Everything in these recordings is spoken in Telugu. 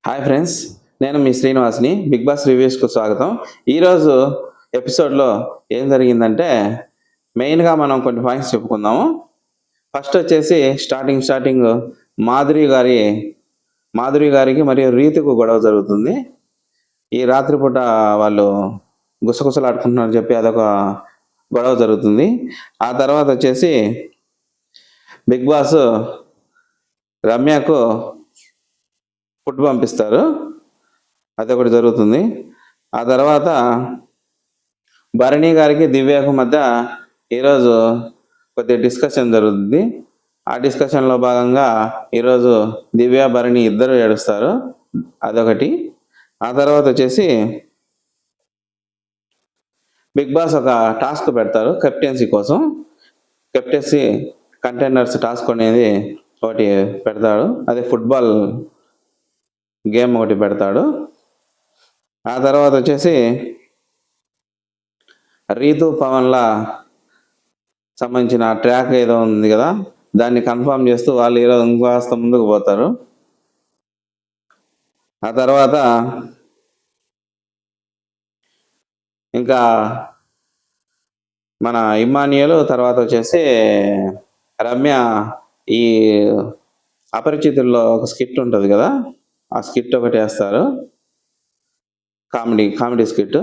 హాయ్ ఫ్రెండ్స్, నేను మీ శ్రీనివాస్ని. బిగ్ బాస్ రివ్యూస్కు స్వాగతం. ఈరోజు ఎపిసోడ్లో ఏం జరిగిందంటే మెయిన్గా మనం కొన్ని పాయింట్స్ చెప్పుకుందాము. ఫస్ట్ వచ్చేసి స్టార్టింగ్ మాధురి గారికి మరియు రీతుకు గొడవ జరుగుతుంది. ఈ రాత్రిపూట వాళ్ళు గుసగుసలాడుకుంటున్నారు చెప్పి అదొక గొడవ జరుగుతుంది. ఆ తర్వాత వచ్చేసి బిగ్ బాస్ రమ్యకు ఫుడ్ పంపిస్తారు, అదొకటి జరుగుతుంది. ఆ తర్వాత భరణి గారికి దివ్యకు మధ్య ఈరోజు కొద్దిగా డిస్కషన్ జరుగుతుంది. ఆ డిస్కషన్లో భాగంగా ఈరోజు దివ్య భరణి ఇద్దరు ఏడుస్తారు, అదొకటి. ఆ తర్వాత వచ్చేసి బిగ్ బాస్ ఒక టాస్క్ పెడతారు కెప్టెన్సీ కోసం. కెప్టెన్సీ కంటైనర్స్ టాస్క్ అనేది ఒకటి పెడతాడు, అదే ఫుట్బాల్ గేమ్ ఒకటి పెడతాడు. ఆ తర్వాత వచ్చేసి రీతు పవన్ల సంబంధించిన ట్రాక్ ఏదో ఉంది కదా, దాన్ని కన్ఫర్మ్ చేస్తూ వాళ్ళు ఈరోజు ఇంకాస్త ముందుకు పోతారు. ఆ తర్వాత ఇంకా మన ఇమ్మాన్యుయల్ తర్వాత వచ్చేసి రమ్య ఈ అపరిచితుల్లో ఒక స్కిట్ ఉంటుంది కదా, ఆ స్కిట్ ఒకటి వేస్తారు, కామెడీ స్కిట్.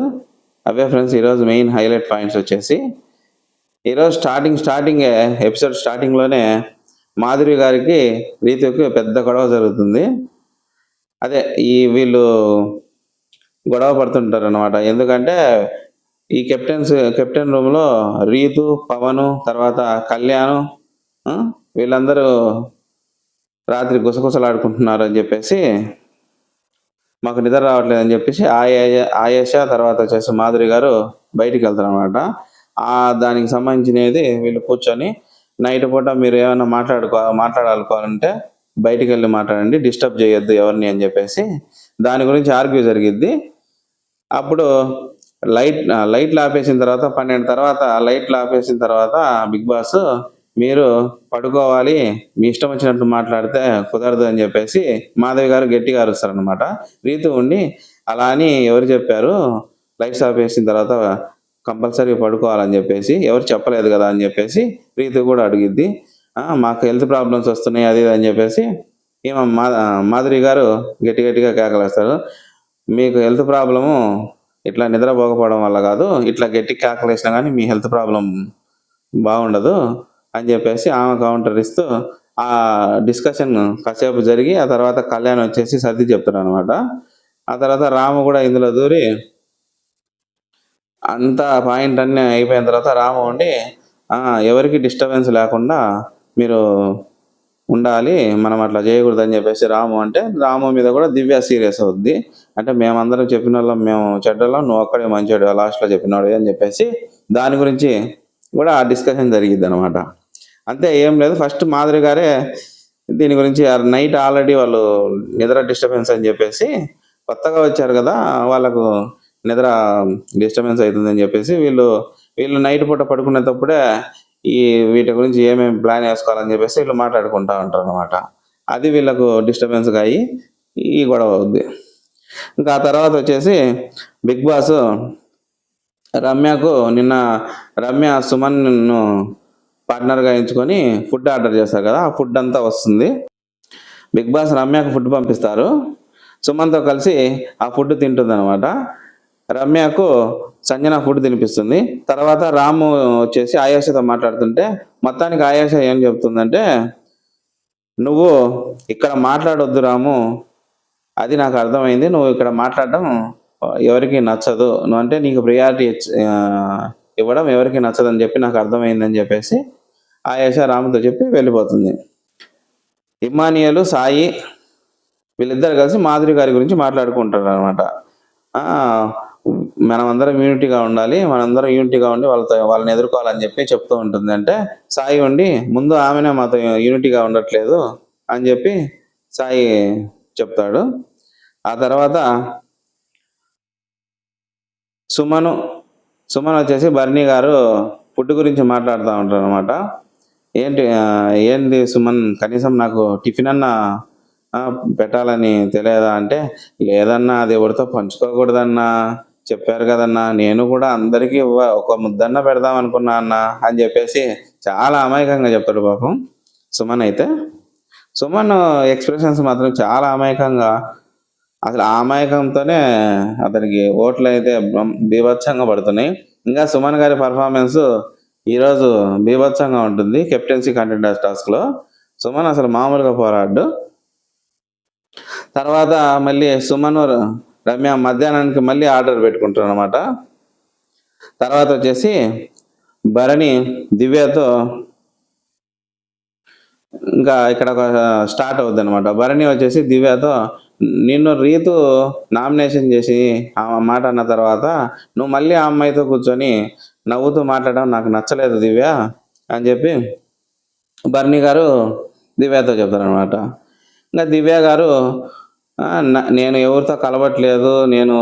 అవే ఫ్రెండ్స్ ఈరోజు మెయిన్ హైలైట్ పాయింట్స్ వచ్చేసి. ఈరోజు స్టార్టింగ్ ఎపిసోడ్ స్టార్టింగ్లోనే మాధురి గారికి రీతుకి పెద్ద గొడవ జరుగుతుంది. అదే వీళ్ళు గొడవ పడుతుంటారు అనమాట. ఎందుకంటే ఈ కెప్టెన్ రూమ్లో రీతు, పవను, తర్వాత కళ్యాణ్ వీళ్ళందరూ రాత్రి గుసగుసలాడుకుంటున్నారు అని చెప్పేసి, మాకు నిద్ర రావట్లేదు అని చెప్పేసి ఆయేష తర్వాత వచ్చేసి మాధురి గారు బయటికి వెళ్తారు అనమాట. దానికి సంబంధించినది వీళ్ళు కూర్చొని నైట్ పూట మీరు ఏమైనా మాట్లాడాలనుకోవాలంటే బయటికి వెళ్ళి మాట్లాడండి, డిస్టర్బ్ చేయొద్దు ఎవరిని అని చెప్పేసి దాని గురించి ఆర్గ్యూ జరిగిద్ది. అప్పుడు లైట్లు ఆపేసిన తర్వాత 12 తర్వాత లైట్లు ఆపేసిన తర్వాత బిగ్ బాస్ మీరు పడుకోవాలి, మీ ఇష్టం వచ్చినట్టు మాట్లాడితే కుదరదు అని చెప్పేసి మాధవి గారు గట్టిగా అరుస్తారనమాట. రీతు ఉండి అలా అని ఎవరు చెప్పారు, లైట్స్ ఆపేసిన తర్వాత కంపల్సరీ పడుకోవాలని చెప్పేసి ఎవరు చెప్పలేదు కదా అని చెప్పేసి రీతు కూడా అడిగిద్ది. మాకు హెల్త్ ప్రాబ్లమ్స్ వస్తున్నాయి అది అని చెప్పేసి మాధురి గారు గట్టిగా కేకలేస్తారు. మీకు హెల్త్ ప్రాబ్లము ఇట్లా నిద్రపోకపోవడం వల్ల కాదు, ఇట్లా గట్టి కేకలేసినా కానీ మీ హెల్త్ ప్రాబ్లం బాగుండదు అని చెప్పేసి ఆమె కౌంటర్ ఇస్తూ ఆ డిస్కషన్ కాసేపు జరిగి ఆ తర్వాత కళ్యాణ్ వచ్చేసి సర్ది చెప్తాడు అనమాట. ఆ తర్వాత రాము కూడా ఇందులో దూరి అంత పాయింట్ అన్నీ అయిపోయిన తర్వాత రాము ఉండి ఎవరికి డిస్టర్బెన్స్ లేకుండా మీరు ఉండాలి, మనం అట్లా చేయకూడదు అని చెప్పేసి రాము మీద కూడా దివ్య సీరియస్ అవుద్ది. అంటే మేమందరం చెప్పిన వాళ్ళం మేము చెడ్డలో, నువ్వు ఒక్కడే మంచివాడు లాస్ట్లో చెప్పినాడు అని చెప్పేసి దాని గురించి కూడా ఆ డిస్కషన్ జరిగిద్ది అనమాట. అంతే, ఏం లేదు. ఫస్ట్ మాధురి గారే దీని గురించి నైట్ ఆల్రెడీ వాళ్ళు నిద్ర డిస్టర్బెన్స్ అని చెప్పేసి కొత్తగా వచ్చారు కదా, వాళ్ళకు నిద్ర డిస్టర్బెన్స్ అవుతుందని చెప్పేసి వీళ్ళు నైట్ పూట పడుకునేటప్పుడే వీటి గురించి ఏమేమి ప్లాన్ వేసుకోవాలని చెప్పేసి వీళ్ళు మాట్లాడుకుంటా ఉంటారు అనమాట. అది వీళ్ళకు డిస్టర్బెన్స్గా అయ్యి ఈ గొడవ అవుద్ది. ఇంకా ఆ తర్వాత వచ్చేసి బిగ్ బాస్ రమ్య సుమన్ను పార్ట్నర్గా ఎంచుకొని ఫుడ్ ఆర్డర్ చేస్తారు కదా, ఆ ఫుడ్ అంతా వస్తుంది. బిగ్ బాస్ రమ్యకు ఫుడ్ పంపిస్తారు, సుమన్తో కలిసి ఆ ఫుడ్ తింటుంది అనమాట. రమ్యకు సంజన ఫుడ్ తినిపిస్తుంది. తర్వాత రాము వచ్చేసి ఆయేషతో మాట్లాడుతుంటే మొత్తానికి ఆయేష ఏం చెప్తుందంటే, నువ్వు ఇక్కడ మాట్లాడొద్దు రాము, అది నాకు అర్థమైంది, నువ్వు ఇక్కడ మాట్లాడడం ఎవరికి నచ్చదు, నువ్వు అంటే నీకు ప్రియారిటీ ఇవ్వడం ఎవరికి నచ్చదని చెప్పి నాకు అర్థమైందని చెప్పేసి ఆయేష రాముతో చెప్పి వెళ్ళిపోతుంది. ఇమ్మానియలు, సాయి వీళ్ళిద్దరు కలిసి మాధురి గారి గురించి మాట్లాడుకుంటారు అనమాట. మనమందరం యూనిటీగా ఉండాలి, మనందరం యూనిటీగా ఉండి వాళ్ళని ఎదుర్కోవాలని చెప్పి చెప్తూ ఉంటుంది. అంటే సాయి ఉండి ముందు ఆమెనే మాతో యూనిటీగా ఉండట్లేదు అని చెప్పి సాయి చెప్తాడు. ఆ తర్వాత సుమన్ వచ్చేసి భరణి గారు ఫుడ్ గురించి మాట్లాడుతూ ఉంటారు అనమాట. ఏంటి సుమన్, కనీసం నాకు టిఫిన్ అన్న పెట్టాలని తెలియదా అంటే, లేదన్నా అది ఎవరితో పంచుకోకూడదన్నా, చెప్పారు కదన్నా, నేను కూడా అందరికీ ఒక ముద్దన్నా పెడదాం అనుకున్నా అన్నా అని చెప్పేసి చాలా అమాయకంగా చెప్తాడు పాపం సుమన్ అయితే. సుమన్ ఎక్స్ప్రెషన్స్ మాత్రం చాలా అమాయకంగా, అసలు ఆ అమాయకంతోనే అతనికి ఓట్లు అయితే బీభత్సంగా పడుతున్నాయి. ఇంకా సుమన్ గారి పర్ఫార్మెన్స్ ఈరోజు బీభత్సంగా ఉంటుంది కెప్టెన్సీ కంటెండర్స్ టాస్క్లో. సుమన్ అసలు మామూలుగా పోరాడు. తర్వాత మళ్ళీ సుమన్ రమ్య మధ్యాహ్నానికి మళ్ళీ ఆర్డర్ పెట్టుకుంటారు అనమాట. తర్వాత వచ్చేసి భరణి దివ్యతో ఇంకా ఇక్కడ ఒక స్టార్ట్ అవుద్ది అనమాట. భరణి వచ్చేసి దివ్యతో, నిన్ను రీతు నామినేషన్ చేసి ఆ మాట అన్న తర్వాత నువ్వు మళ్ళీ ఆ అమ్మాయితో కూర్చొని నవ్వుతూ మాట్లాడడం నాకు నచ్చలేదు దివ్య అని చెప్పి భరణి గారు దివ్యతో చెప్తారనమాట. ఇంకా దివ్య గారు, నేను ఎవరితో కలవట్లేదు, నేను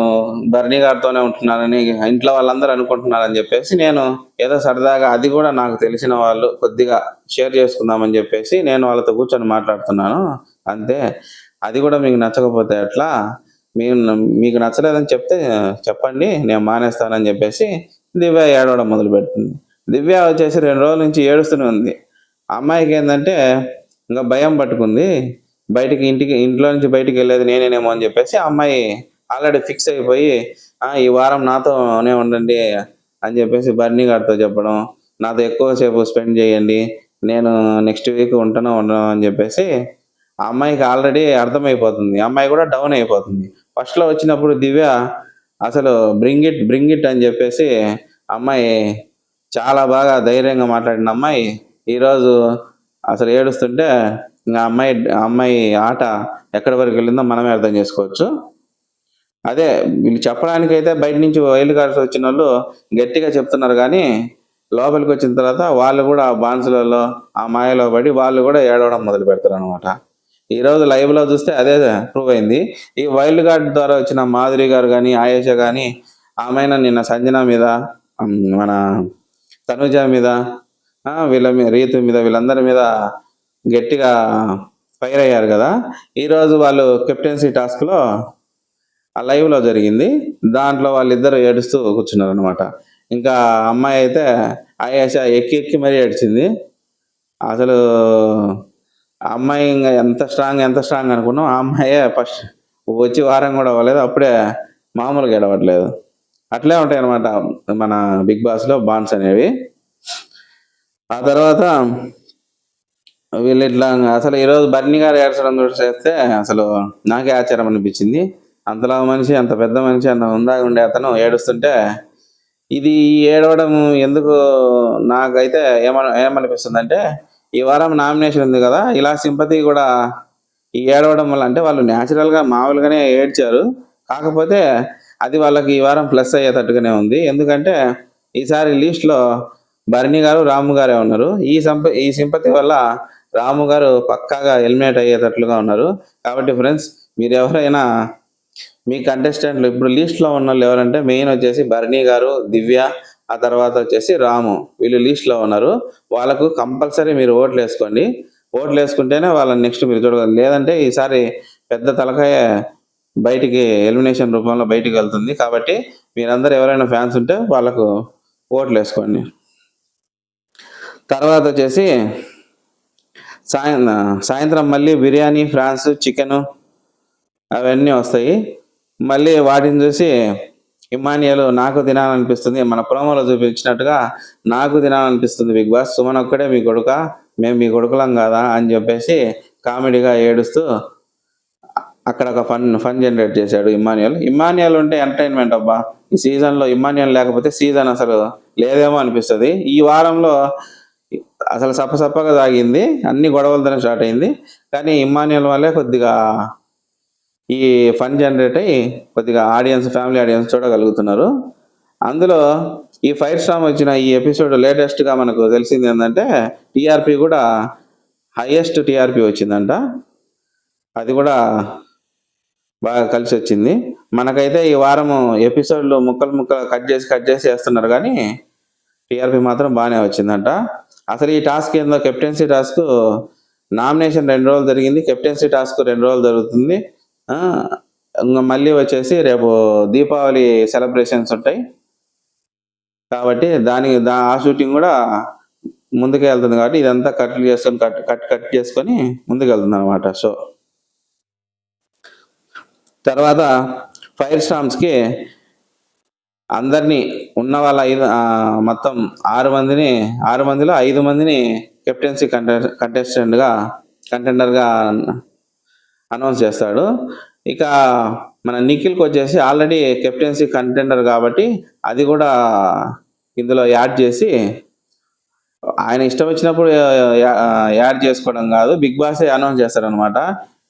భరణి గారితోనే ఉంటున్నానని ఇంట్లో వాళ్ళందరూ అనుకుంటున్నారని చెప్పేసి నేను ఏదో సరదాగా, అది కూడా నాకు తెలిసిన వాళ్ళు కొద్దిగా షేర్ చేసుకుందామని చెప్పేసి నేను వాళ్ళతో కూర్చొని మాట్లాడుతున్నాను అంతే. అది కూడా మీకు నచ్చకపోతే ఎట్లా, మీకు నచ్చలేదని చెప్తే చెప్పండి, నేను మానేస్తానని చెప్పేసి దివ్య ఏడవడం మొదలు పెడుతుంది. దివ్య వచ్చేసి 2 రోజుల నుంచి ఏడుస్తూనే ఉంది. అమ్మాయికి ఏంటంటే ఇంకా భయం పట్టుకుంది, ఇంట్లో నుంచి బయటికి వెళ్ళేది నేనేనేమో అని చెప్పేసి అమ్మాయి ఆల్రెడీ ఫిక్స్ అయిపోయి, ఈ వారం నాతోనే ఉండండి అని చెప్పేసి భరణి గారితో చెప్పడం, నాతో ఎక్కువసేపు స్పెండ్ చేయండి, నేను నెక్స్ట్ వీక్ ఉండను అని చెప్పేసి ఆ అమ్మాయికి ఆల్రెడీ అర్థమైపోతుంది. అమ్మాయి కూడా డౌన్ అయిపోతుంది. ఫస్ట్లో వచ్చినప్పుడు దివ్య అసలు బ్రింగ్ ఇట్ అని చెప్పేసి అమ్మాయి చాలా బాగా ధైర్యంగా మాట్లాడిన అమ్మాయి ఈరోజు అసలు ఏడుస్తుంటే ఇంకా అమ్మాయి ఆట ఎక్కడి వరకు వెళ్ళిందో మనమే అర్థం చేసుకోవచ్చు. అదే వీళ్ళు చెప్పడానికైతే బయట నుంచి వైల్డ్ కార్డ్స్ వచ్చిన వాళ్ళు గట్టిగా చెప్తున్నారు, కానీ లోపలికి వచ్చిన తర్వాత వాళ్ళు కూడా ఆ బాన్సులలో ఆ మాయలో పడి వాళ్ళు కూడా ఏడవడం మొదలు పెడతారు అనమాట. ఈరోజు లైవ్లో చూస్తే అదే ప్రూవ్ అయింది. ఈ వైల్డ్ కార్డ్ ద్వారా వచ్చిన మాధురి గారు కానీ ఆయేష కానీ ఆమెన నిన్న సంజన మీద, మన తనుజ మీద, వీళ్ళ మీద, రీతు మీద, వీళ్ళందరి మీద గట్టిగా ఫైర్ అయ్యారు కదా. ఈరోజు వాళ్ళు కెప్టెన్సీ టాస్క్లో ఆ లైవ్లో జరిగింది, దాంట్లో వాళ్ళిద్దరు ఏడుస్తూ కూర్చున్నారు అనమాట. ఇంకా అమ్మాయి అయితే ఆయేష ఎక్కి మరీ ఏడ్చింది. అసలు అమ్మాయి ఇంకా ఎంత స్ట్రాంగ్ అనుకున్నాం, ఆ అమ్మాయే ఫస్ట్ వచ్చి వారం కూడా అవ్వలేదు, అప్పుడే మామూలుగా ఏడవట్లేదు. అట్లే ఉంటాయి అనమాట మన బిగ్ బాస్లో బాండ్స్ అనేవి. ఆ తర్వాత వీళ్ళు ఇట్లా అసలు ఈరోజు భరణి గారు ఏడ్చడం చేస్తే అసలు నాకే ఆశ్చర్యం అనిపించింది. అంతలా మనిషి, అంత పెద్ద మనిషి, అంత ఉందాగా ఉండే అతను ఏడుస్తుంటే ఇది ఏడవడం ఎందుకు నాకైతే ఏమనిపిస్తుంది అంటే, ఈ వారం నామినేషన్ ఉంది కదా, ఇలా సింపతి కూడా ఈ ఏడవడం వల్ల, అంటే వాళ్ళు న్యాచురల్గా మామూలుగానే ఏడ్చారు, కాకపోతే అది వాళ్ళకి ఈ వారం ప్లస్ అయ్యేటట్టుగానే ఉంది. ఎందుకంటే ఈసారి లిస్ట్లో భరణి గారు, రాము గారే ఉన్నారు. ఈ సింపతి వల్ల రాము గారు పక్కాగా ఎలిమినేట్ అయ్యేటట్లుగా ఉన్నారు. కాబట్టి ఫ్రెండ్స్, మీరు ఎవరైనా మీ కంటెస్టెంట్లు ఇప్పుడు లిస్ట్లో ఉన్న వాళ్ళు ఎవరంటే మెయిన్ వచ్చేసి భరణి గారు, దివ్య, ఆ తర్వాత వచ్చేసి రాము, వీళ్ళు లిస్ట్లో ఉన్నారు. వాళ్ళకు కంపల్సరీ మీరు ఓట్లు వేసుకోండి. ఓట్లు వేసుకుంటేనే వాళ్ళని నెక్స్ట్ మీరు చూడగలరు. లేదంటే ఈసారి పెద్ద తలకాయ బయటికి ఎలిమినేషన్ రూపంలో బయటికి వెళ్తుంది. కాబట్టి మీరందరూ ఎవరైనా ఫ్యాన్స్ ఉంటే వాళ్ళకు ఓట్లు వేసుకోండి. తర్వాత వచ్చేసి సాయంత్రం మళ్ళీ బిర్యానీ, ఫ్రాన్స్, చికెను అవన్నీ వస్తాయి. మళ్ళీ వాటిని చూసి ఇమానియల్ నాకు తినాలనిపిస్తుంది, మన ప్రోమోలో చూపించినట్టుగా నాకు తినాలనిపిస్తుంది బిగ్ బాస్, సుమన్ ఒక్కడే మీ కొడుక, మేము మీ కొడుకులం కాదా అని చెప్పేసి కామెడీగా ఏడుస్తూ అక్కడ ఒక ఫన్ జనరేట్ చేశాడు ఇమానియల్ ఉంటే ఎంటర్టైన్మెంట్ అబ్బా. ఈ సీజన్లో ఇమానియల్ లేకపోతే సీజన్ అసలు లేదేమో అనిపిస్తుంది. ఈ వారంలో అసలు సప్పగా సాగింది, అన్ని గొడవలతోనే స్టార్ట్ అయింది. కానీ ఇమానియల్ వల్లే కొద్దిగా ఈ ఫన్ జనరేట్ అయ్యి కొద్దిగా ఫ్యామిలీ ఆడియన్స్ చూడగలుగుతున్నారు. అందులో ఈ ఫైర్ స్టామ్ వచ్చిన ఈ ఎపిసోడ్ లేటెస్ట్గా మనకు తెలిసింది ఏంటంటే టీఆర్పీ కూడా హైయెస్ట్ టీఆర్పీ వచ్చిందంట. అది కూడా బాగా కలిసి వచ్చింది. మనకైతే ఈ వారం ఎపిసోడ్లు ముక్కలు కట్ చేసి వేస్తున్నారు, కానీ టీఆర్పీ మాత్రం బాగానే వచ్చిందంట. అసలు ఈ టాస్క్ ఏందో, కెప్టెన్సీ టాస్క్ నామినేషన్ 2 రోజులు జరిగింది, కెప్టెన్సీ టాస్క్ 2 రోజులు జరుగుతుంది. ఇంక మళ్ళీ వచ్చేసి రేపు దీపావళి సెలబ్రేషన్స్ ఉంటాయి కాబట్టి ఆ షూటింగ్ కూడా ముందుకు వెళ్తుంది కాబట్టి ఇదంతా కట్ చేసుకొని ముందుకు వెళ్తుంది అనమాట షో. తర్వాత ఫైర్ స్టార్మ్స్కి అందరినీ ఉన్న వాళ్ళ మొత్తం 6 మందిలో 5 మందిని కెప్టెన్సీ కంటెండర్గా అనౌన్స్ చేస్తాడు. ఇక మన నిఖిల్కి వచ్చేసి ఆల్రెడీ కెప్టెన్సీ కంటెండర్ కాబట్టి అది కూడా ఇందులో యాడ్ చేసి ఆయన ఇష్టం వచ్చినప్పుడు యాడ్ చేసుకోవడం కాదు, బిగ్ బాస్ అనౌన్స్ చేస్తారనమాట.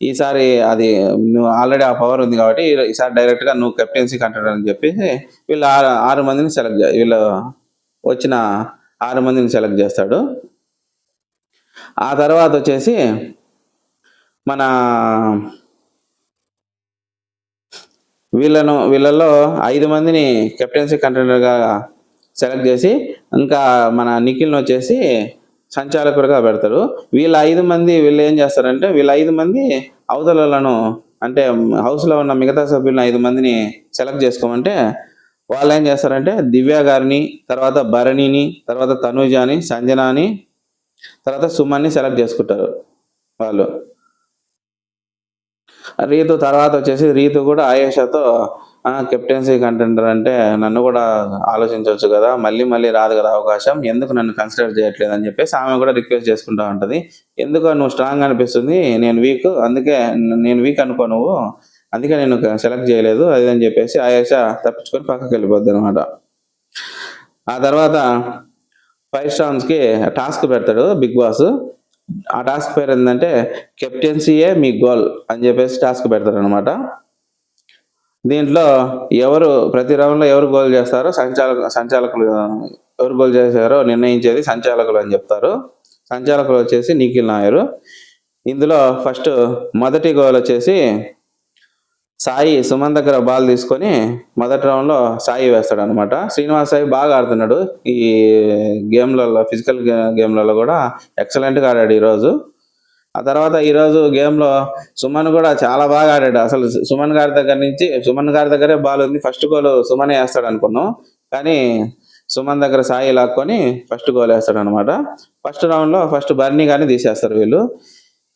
ఈసారి అది నువ్వు ఆల్రెడీ ఆ పవర్ ఉంది కాబట్టి ఈసారి డైరెక్ట్గా నువ్వు కెప్టెన్సీ కంటెండర్ అని చెప్పేసి వీళ్ళు 6 మందిని వీళ్ళు వచ్చిన 6 మందిని సెలెక్ట్ చేస్తాడు. ఆ తర్వాత వచ్చేసి మన వీళ్ళలో 5 మందిని కెప్టెన్సీ కంటెండర్గా సెలెక్ట్ చేసి ఇంకా మన నిఖిల్ని వచ్చేసి సంచాలకుడిగా పెడతారు. వీళ్ళు ఏం చేస్తారంటే వీళ్ళ 5 మంది అవతలను అంటే హౌస్లో ఉన్న మిగతా సభ్యులను 5 మందిని సెలెక్ట్ చేసుకోమంటే వాళ్ళు ఏం చేస్తారంటే దివ్య గారిని, తర్వాత భరణిని, తర్వాత తనూజాని, సంజనాని, తర్వాత సుమన్ని సెలెక్ట్ చేసుకుంటారు వాళ్ళు. రీతు తర్వాత వచ్చేసి రీతు కూడా ఆయేషాతో కెప్టెన్సీ కంటెండర్ అంటే నన్ను కూడా ఆలోచించవచ్చు కదా, మళ్ళీ రాదు కదా అవకాశం, ఎందుకు నన్ను కన్సిడర్ చేయట్లేదు అని చెప్పేసి ఆమె కూడా రిక్వెస్ట్ చేసుకుంటా ఉంటుంది. ఎందుకు నువ్వు స్ట్రాంగ్ అనిపిస్తుంది, నేను వీక్, అందుకే నేను వీక్ అనుకో నువ్వు, అందుకే నేను సెలెక్ట్ చేయలేదు అది అని చెప్పేసి ఆయేష తప్పించుకొని పక్కకి వెళ్ళిపోద్ది అనమాట. ఆ తర్వాత 5 స్టార్స్కి టాస్క్ పెడతాడు బిగ్ బాస్. ఆ టాస్క్ పేరు ఏంటంటే కెప్టెన్సీయే మీ గోల్ అని చెప్పేసి టాస్క్ పెడతారు అనమాట. దీంట్లో ప్రతి రౌండ్లో ఎవరు గోల్ చేస్తారో సంచాలకులు ఎవరు గోల్ చేశారో నిర్ణయించేది సంచాలకులు అని చెప్తారు. సంచాలకులు వచ్చేసి నిఖిల్ నాయర్. ఇందులో ఫస్ట్ మొదటి గోల్ వచ్చేసి సాయి సుమన్ దగ్గర బాల్ తీసుకొని మొదటి రౌండ్లో సాయి వేస్తాడు అనమాట. శ్రీనివాస్ సాయి బాగా ఆడుతున్నాడు ఈ గేమ్లలో, ఫిజికల్ గేమ్లలో కూడా ఎక్సలెంట్గా ఆడాడు ఈరోజు. ఆ తర్వాత ఈరోజు గేమ్లో సుమన్ కూడా చాలా బాగా ఆడాడు. అసలు సుమన్ గారి దగ్గరే బాల్ ఉంది, ఫస్ట్ గోల్ సుమనే వేస్తాడు అనుకున్నాం, కానీ సుమన్ దగ్గర సాయి లాక్కొని ఫస్ట్ గోల్ వేస్తాడు అనమాట. ఫస్ట్ రౌండ్లో బర్నీ గారిని తీసేస్తారు వీళ్ళు.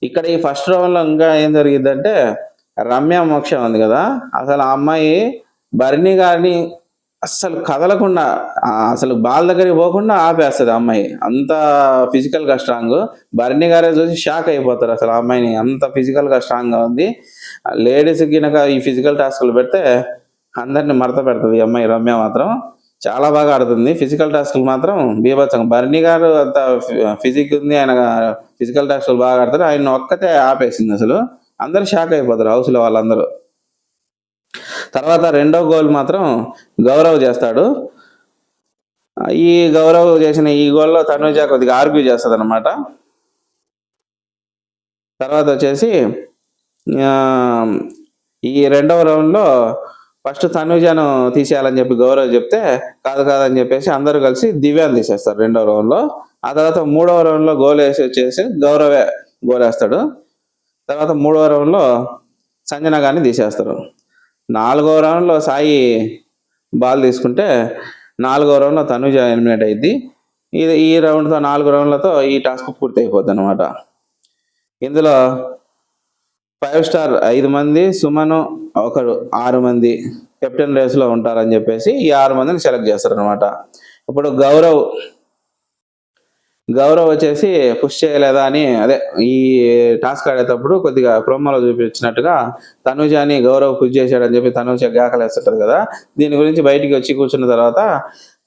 ఇక్కడ ఈ ఫస్ట్ రౌండ్లో ఇంకా ఏం జరిగిద్దంటే రమ్య మోక్ష ఉంది కదా, అసలు ఆ అమ్మాయి బర్నీ గారిని అస్సలు కదలకుండా అసలు బాల్ దగ్గరికి పోకుండా ఆపేస్తుంది. అమ్మాయి అంత ఫిజికల్గా స్ట్రాంగ్. బర్నీ గారే చూసి షాక్ అయిపోతారు అసలు ఆ అమ్మాయిని, అంత ఫిజికల్గా స్ట్రాంగ్గా ఉంది. లేడీస్కి కనుక ఈ ఫిజికల్ టాస్క్లు పెడితే అందరిని మడత పెడుతుంది ఈ అమ్మాయి. రమ్య మాత్రం చాలా బాగా ఆడుతుంది ఫిజికల్ టాస్క్లు మాత్రం బీభత్సంగా. బర్నీ గారు అంత ఫిజిక్ ఉంది, ఆయన ఫిజికల్ టాస్క్లు బాగా ఆడతారు, ఆయన ఒక్కతే ఆపేసింది. అసలు అందరూ షాక్ అయిపోతారు హౌస్లో వాళ్ళందరూ. తర్వాత రెండో గోల్ మాత్రం గౌరవ్ చేస్తాడు. ఈ గౌరవ్ చేసిన ఈ గోల్లో తనుజ కొద్దిగా ఆర్గ్యూ చేస్తుంది అనమాట. తర్వాత వచ్చేసి ఈ రెండవ రౌండ్లో ఫస్ట్ తనుజను తీసేయాలని చెప్పి గౌరవ్ చెప్తే కాదని చెప్పేసి అందరూ కలిసి దివ్యాన్ని తీసేస్తారు రెండవ రౌండ్లో. ఆ తర్వాత మూడవ రౌండ్లో గోల్ వచ్చేసి గౌరవే గోల్ వేస్తాడు. తర్వాత మూడవ రౌండ్లో సంజన గారిని తీసేస్తారు. 4వ రౌండ్లో సాయి బాల్ తీసుకుంటే 4వ రౌండ్లో తనుజ ఎలిమినేట్ అయింది. ఈ రౌండ్తో 4 రౌండ్లతో ఈ టాస్క్ పూర్తి అయిపోద్ది అనమాట. ఇందులో 5 స్టార్ 5 మంది, సుమన్ ఒకరు 6 మంది కెప్టెన్ రేస్లో ఉంటారని చెప్పేసి ఈ 6 మందిని సెలెక్ట్ చేస్తారనమాట. ఇప్పుడు గౌరవ్ వచ్చేసి పుష్ చేయలేదా అని అదే ఈ టాస్క్ ఆడేటప్పుడు కొద్దిగా ప్రోమోలో చూపించినట్టుగా తనుజాని గౌరవ్ పుష్ చేశాడని చెప్పి తనుజ గాకలేస్తుంటది కదా. దీని గురించి బయటికి వచ్చి కూర్చున్న తర్వాత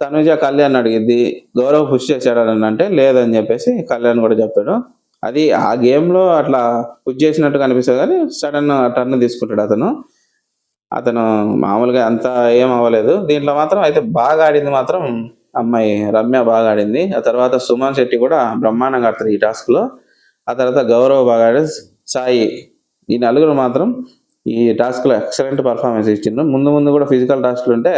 తనుజ కళ్యాణ్ అడిగిద్ది గౌరవ్ పుష్ చేశాడని, అంటే లేదని చెప్పేసి కళ్యాణ్ కూడా చెప్తాడు. అది ఆ గేమ్లో అట్లా పుష్ చేసినట్టు కనిపిస్తుంది కానీ సడన్ టర్న్ తీసుకుంటాడు అతను మామూలుగా అంత ఏం అవ్వలేదు. దీంట్లో మాత్రం అయితే బాగా ఆడింది మాత్రం అమ్మాయి రమ్య బాగా ఆడింది. ఆ తర్వాత సుమన్ శెట్టి కూడా బ్రహ్మాండంగా ఆడతారు ఈ టాస్క్లో. ఆ తర్వాత గౌరవ్ బాగా ఆడారు, సాయి, ఈ నలుగురు మాత్రం ఈ టాస్క్లో ఎక్సలెంట్ పర్ఫార్మెన్స్ ఇచ్చిండ్రు. ముందు కూడా ఫిజికల్ టాస్క్లు ఉంటే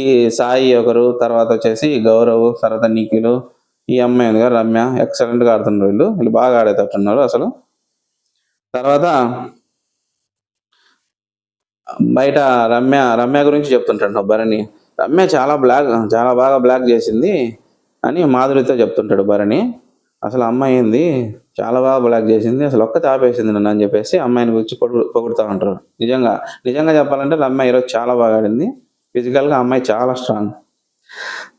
ఈ సాయి ఒకరు, తర్వాత వచ్చేసి గౌరవ్, తర్వాత నిఖిల్, ఈ అమ్మాయి ఉంది కదా రమ్య, ఎక్సలెంట్గా ఆడుతున్నారు వీళ్ళు, వీళ్ళు బాగా ఆడేటట్టున్నారు అసలు. తర్వాత బయట రమ్య గురించి చెప్తుంటాడు భరణి. రమ్య చాలా బాగా బ్లాక్ చేసింది అని మాధురితో చెప్తుంటాడు భరణి. అసలు అమ్మాయి ఏంది చాలా బాగా బ్లాక్ చేసింది, అసలు ఒక్కటి ఆపేసింది నన్ను అని చెప్పేసి అమ్మాయిని గురించి పొగుడుతూ ఉంటారు. నిజంగా చెప్పాలంటే రమ్య ఈరోజు చాలా బాగా ఆడింది. ఫిజికల్గా అమ్మాయి చాలా స్ట్రాంగ్.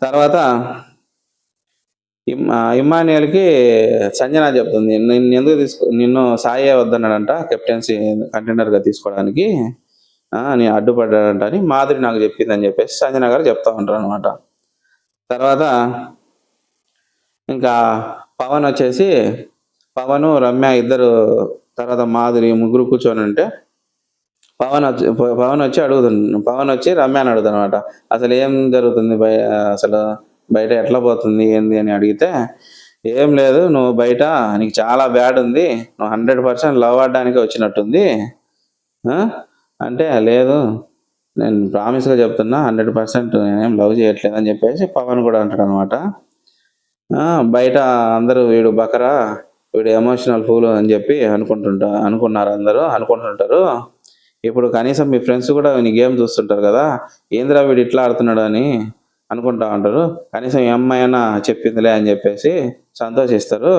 తర్వాత ఇమ్మాన్యుయల్కి సంజన చెప్తుంది, నిన్ను సాయే వద్దన్నాడంట కెప్టెన్సీ కంటెండర్గా తీసుకోవడానికి, నేను అడ్డుపడ్డాడంట అని మాధురి నాకు చెప్పింది అని చెప్పేసి సంజన గారు చెప్తా ఉంటారు అనమాట. తర్వాత ఇంకా పవన్ రమ్య ఇద్దరు, తర్వాత మాధురి ముగ్గురు కూర్చొని ఉంటే పవన్ వచ్చి రమ్యాని అడుగుతాడు అనమాట. అసలు ఏం జరుగుతుంది అసలు బయట ఎట్లా పోతుంది ఏంది అని అడిగితే, ఏం లేదు, నువ్వు బయట నీకు చాలా బ్యాడ్ ఉంది, నువ్వు 100% లవ్ ఆడడానికి వచ్చినట్టుంది అంటే, లేదు నేను ప్రామిస్గా చెప్తున్నా 100% నేనేం లవ్ చేయట్లేదు అని చెప్పేసి పవన్ కూడా అంటాడు అనమాట. బయట అందరూ వీడు బకరా, వీడు ఎమోషనల్ ఫూల్ అని చెప్పి అనుకుంటుంటారు. ఇప్పుడు కనీసం మీ ఫ్రెండ్స్ కూడా నీ గేమ్ చూస్తుంటారు కదా, ఏంద్రా వీడు ఇట్లా ఆడుతున్నాడు అని అనుకుంటా ఉంటారు, కనీసం ఈ అమ్మాయి అయినా చెప్పిందిలే అని చెప్పేసి సంతోషిస్తారు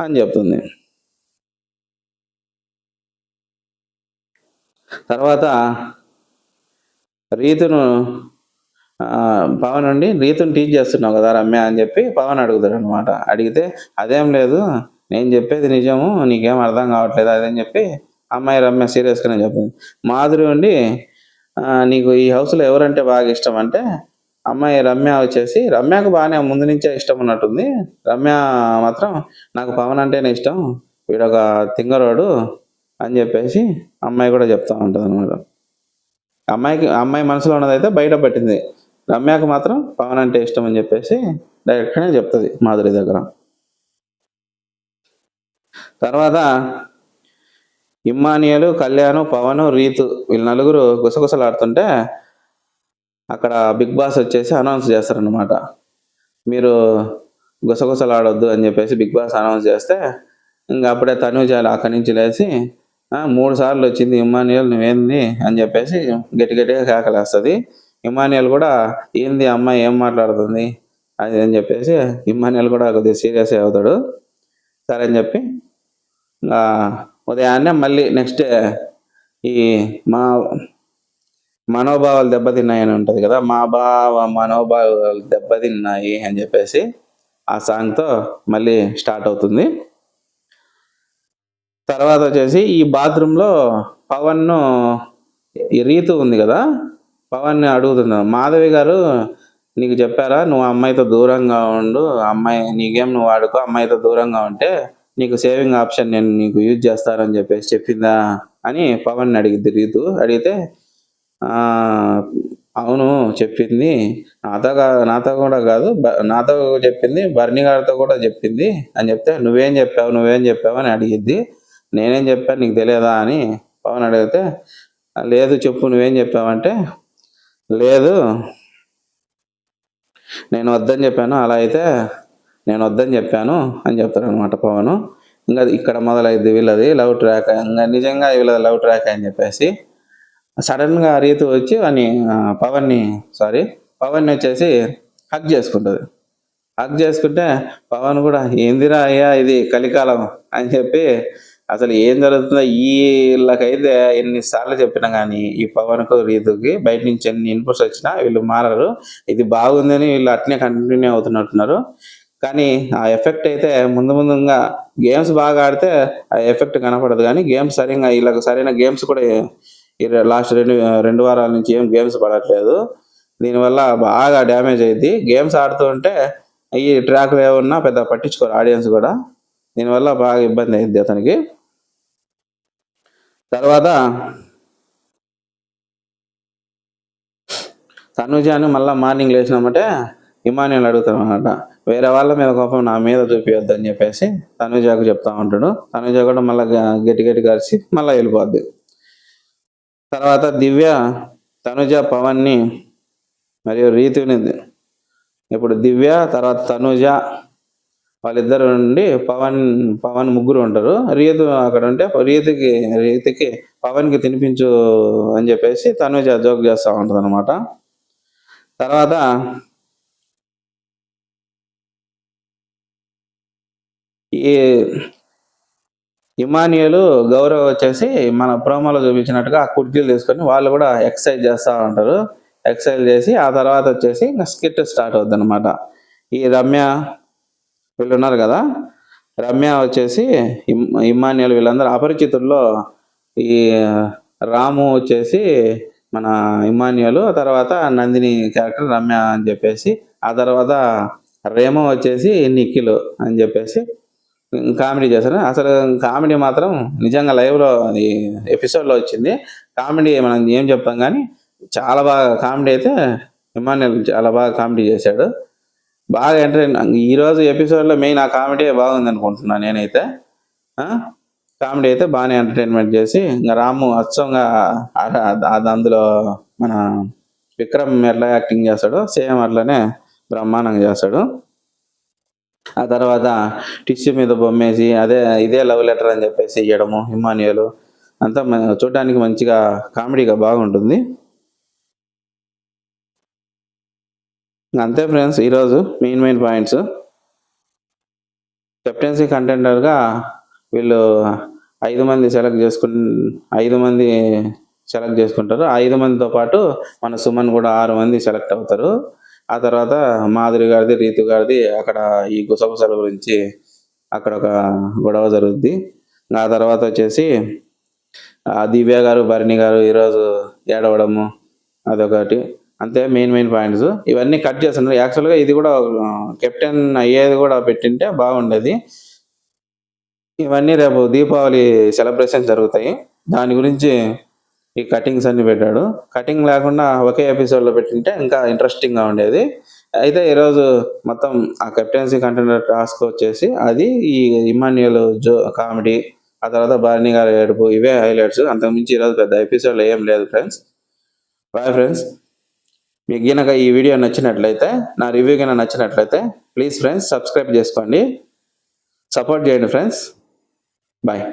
అని చెప్తుంది. తర్వాత రీతును టీచ్ చేస్తున్నావు కదా రమ్య అని చెప్పి పవన్ అడుగుతాడు అనమాట. అడిగితే, అదేం లేదు, నేను చెప్పేది నిజము, నీకేం అర్థం కావట్లేదు అదని చెప్పి అమ్మాయి రమ్య సీరియస్గానే చెప్తుంది. మాధురి ఉండి, నీకు ఈ హౌస్లో ఎవరంటే బాగా ఇష్టం అంటే, అమ్మాయి రమ్య వచ్చేసి, రమ్యకు బాగానే ముందు నుంచే ఇష్టం ఉన్నట్టుంది, రమ్య మాత్రం నాకు పవన్ అంటేనే ఇష్టం, వీడొక తింగరోడు అని చెప్పేసి అమ్మాయి కూడా చెప్తా ఉంటుంది అనమాట. అమ్మాయి మనసులో ఉన్నదైతే బయట పెట్టింది, రమ్యకు మాత్రం పవన్ అంటే ఇష్టం అని చెప్పేసి డైరెక్ట్గానే చెప్తుంది మాధురి దగ్గర. తర్వాత ఇమ్మానియలు, కళ్యాణ్, పవన్, రీతు వీళ్ళు నలుగురు గుసగుసలాడుతుంటే అక్కడ బిగ్ బాస్ వచ్చేసి అనౌన్స్ చేస్తారనమాట. మీరు గుసగుసలాడొద్దు అని చెప్పేసి బిగ్ బాస్ అనౌన్స్ చేస్తే, ఇంకా అప్పుడే తనూజ అక్కడి నుంచి లేచి, 3 సార్లు వచ్చింది ఇమ్మానియల్ నువ్వేంది అని చెప్పేసి గట్టిగా కేకలేస్తుంది. ఇమ్మానియల్ కూడా ఏంది అమ్మాయి ఏం మాట్లాడుతుంది అది అని చెప్పేసి ఇమ్మానియల్ కూడా కొద్దిగా సీరియస్ అవుతాడు. సరే అని చెప్పి ఉదయాన్నే మళ్ళీ నెక్స్ట్ డే ఈ మనోభావాలు దెబ్బతిన్నాయని ఉంటుంది కదా, మా మనోభావాలు దెబ్బతిన్నాయి అని చెప్పేసి ఆ సాంగ్తో మళ్ళీ స్టార్ట్ అవుతుంది. తర్వాత వచ్చేసి ఈ బాత్రూంలో పవన్ను ఈ రీతు ఉంది కదా, పవన్ని అడుగుతున్నాను, మాధవి గారు నీకు చెప్పారా నువ్వు అమ్మాయితో దూరంగా ఉండు, అమ్మాయి నీకేం నువ్వు ఆడుకో, అమ్మాయితో దూరంగా ఉంటే నీకు సేవింగ్ ఆప్షన్ నేను నీకు యూజ్ చేస్తానని చెప్పేసి చెప్పిందా అని పవన్ అడిగిద్ది రీతు. అడిగితే అవును చెప్పింది, నాతో కూడా కాదు, నాతో చెప్పింది, బర్నీ గారితో కూడా చెప్పింది అని చెప్తే, నువ్వేం చెప్పావు అని అడిగిద్ది. నేనేం చెప్పాను నీకు తెలియదా అని పవన్ అడిగితే, లేదు చెప్పు నువ్వేం చెప్పావంటే, లేదు నేను వద్దని చెప్పాను, అలా అయితే నేను వద్దని చెప్పాను అని చెప్తాడు అనమాట పవన్. ఇంకా ఇక్కడ మొదలైద్ది వీళ్ళది లవ్ ట్రాక్, ఇంకా నిజంగా వీళ్ళది లవ్ ట్రాక్ అని చెప్పేసి సడన్గా రీతు వచ్చి పవన్ని వచ్చేసి హక్ చేసుకుంటుంది. హక్ చేసుకుంటే పవన్ కూడా ఏందిరా అయ్యా ఇది కలికాలం అని చెప్పి, అసలు ఏం జరుగుతుందో వీళ్ళకైతే ఎన్నిసార్లు చెప్పినా కానీ ఈ పవన్కు రీతుకి బయట నుంచి ఎన్ని ఇన్పుట్స్ వచ్చినా వీళ్ళు మారరు, ఇది బాగుందని వీళ్ళు అట్నే కంటిన్యూ అవుతున్నట్టున్నారు. కానీ ఆ ఎఫెక్ట్ అయితే ముందుగా గేమ్స్ బాగా ఆడితే ఆ ఎఫెక్ట్ కనపడదు, కానీ గేమ్స్ వీళ్ళకి సరైన గేమ్స్ కూడా లాస్ట్ 2 వారాల నుంచి ఏం గేమ్స్ పడట్లేదు. దీనివల్ల బాగా డ్యామేజ్ అయ్యింది. గేమ్స్ ఆడుతూ ఉంటే ఈ ట్రాక్లు ఏమన్నా పెద్ద పట్టించుకోరు ఆడియన్స్ కూడా, దీనివల్ల బాగా ఇబ్బంది అయింది అతనికి. తర్వాత తనుజాని మళ్ళీ మార్నింగ్ లేచినామంటే ఇమానియల్ అడుగుతాడు అనమాట, వేరే వాళ్ళ మీద కోపం నా మీద చూపించొద్దు అని చెప్పేసి తనుజాకు చెప్తా ఉంటాడు. తనుజ కూడా మళ్ళీ గట్టి కలిసి మళ్ళీ వెళ్ళిపోద్ది. తర్వాత దివ్య తనుజ పవన్ని మరియు రీతుని, ఇప్పుడు దివ్య తర్వాత తనుజ వాళ్ళిద్దరు నుండి పవన్ పవన్ ముగ్గురు ఉంటారు. రీతు అక్కడ ఉంటే రీతికి పవన్కి తినిపించు అని చెప్పేసి తనుజ జోక్ చేస్తూ ఉంటుంది అనమాట. తర్వాత ఈ ఇమానియలు గౌరవ్ వచ్చేసి మన ప్రోమోలో చూపించినట్టుగా ఆ కుర్చీలు తీసుకొని వాళ్ళు కూడా ఎక్సర్సైజ్ చేస్తూ ఉంటారు. ఎక్సర్సైజ్ చేసి ఆ తర్వాత వచ్చేసి ఇంకా స్కిట్ స్టార్ట్ అవుద్ది అనమాట. ఈ రమ్య వీళ్ళు ఉన్నారు కదా, రమ్య వచ్చేసి ఇమానియల్ వీళ్ళందరూ అపరిచితుల్లో ఈ రాము వచ్చేసి మన ఇమానియల్, ఆ తర్వాత నందిని క్యారెక్టర్ రమ్య అని చెప్పేసి, ఆ తర్వాత రేమో వచ్చేసి నిఖిల్ అని చెప్పేసి కామెడీ చేశారు. అసలు కామెడీ మాత్రం నిజంగా లైవ్లో ఈ ఎపిసోడ్లో వచ్చింది. కామెడీ మనం ఏం చెప్తాం కానీ చాలా బాగా కామెడీ అయితే ఇమానియల్ చాలా బాగా కామెడీ చేశాడు. బాగా ఎంటర్టైన్. ఈరోజు ఎపిసోడ్లో మెయిన్ ఆ కామెడీ బాగుంది అనుకుంటున్నాను నేనైతే. కామెడీ అయితే బాగానే ఎంటర్టైన్మెంట్ చేసి ఇంకా రాము అచ్చంగా అందులో మన విక్రమ్ ఎట్లా యాక్టింగ్ చేస్తాడో సేమ్ అట్లనే బ్రహ్మాండంగా చేస్తాడు. ఆ తర్వాత టిష్యూ మీద బొమ్మేసి ఇదే లవ్ లెటర్ అని చెప్పేసి ఇవ్వడము ఇమానియలు అంతా చూడడానికి మంచిగా కామెడీగా బాగుంటుంది. అంతే ఫ్రెండ్స్, ఈరోజు మెయిన్ పాయింట్స్. కెప్టెన్సీ కంటెండర్గా వీళ్ళు 5 మంది సెలెక్ట్ చేసుకుంటారు. 5 మందితో పాటు మన సుమన్ కూడా 6 మంది సెలెక్ట్ అవుతారు. ఆ తర్వాత మాధురి గారిది, రీతు గారిది అక్కడ ఈ గుసగుసల గురించి అక్కడ ఒక గొడవ జరుగుద్ది. ఆ తర్వాత వచ్చేసి దివ్య గారు, భరణి గారు ఈరోజు ఏడవడము అదొకటి. అంతే మెయిన్ పాయింట్స్. ఇవన్నీ కట్ చేస్తున్నారు. యాక్చువల్గా ఇది కూడా కెప్టెన్ అయ్యేది కూడా పెట్టింటే బాగుండేది. ఇవన్నీ రేపు దీపావళి సెలబ్రేషన్ జరుగుతాయి, దాని గురించి ఈ కటింగ్స్ అన్ని పెట్టాడు. కటింగ్ లేకుండా ఒకే ఎపిసోడ్లో పెట్టింటే ఇంకా ఇంట్రెస్టింగ్గా ఉండేది. అయితే ఈరోజు మొత్తం ఆ కెప్టెన్సీ కంటెండర్ టాస్క్ వచ్చేసి అది ఈ ఇమాన్యుయల్ కామెడీ, ఆ తర్వాత భరణి గారి ఏడుపు, ఇవే హైలైట్స్. అంతకుమించి ఈరోజు పెద్ద ఎపిసోడ్లో ఏం లేదు ఫ్రెండ్స్. Bye friends. మీకు గనక ఈ వీడియో నచ్చినట్లయితే, నా రివ్యూ కన్నా నచ్చినట్లయితే ప్లీజ్ ఫ్రెండ్స్ సబ్స్క్రైబ్ చేసుకోండి, సపోర్ట్ చేయండి ఫ్రెండ్స్. బాయ్.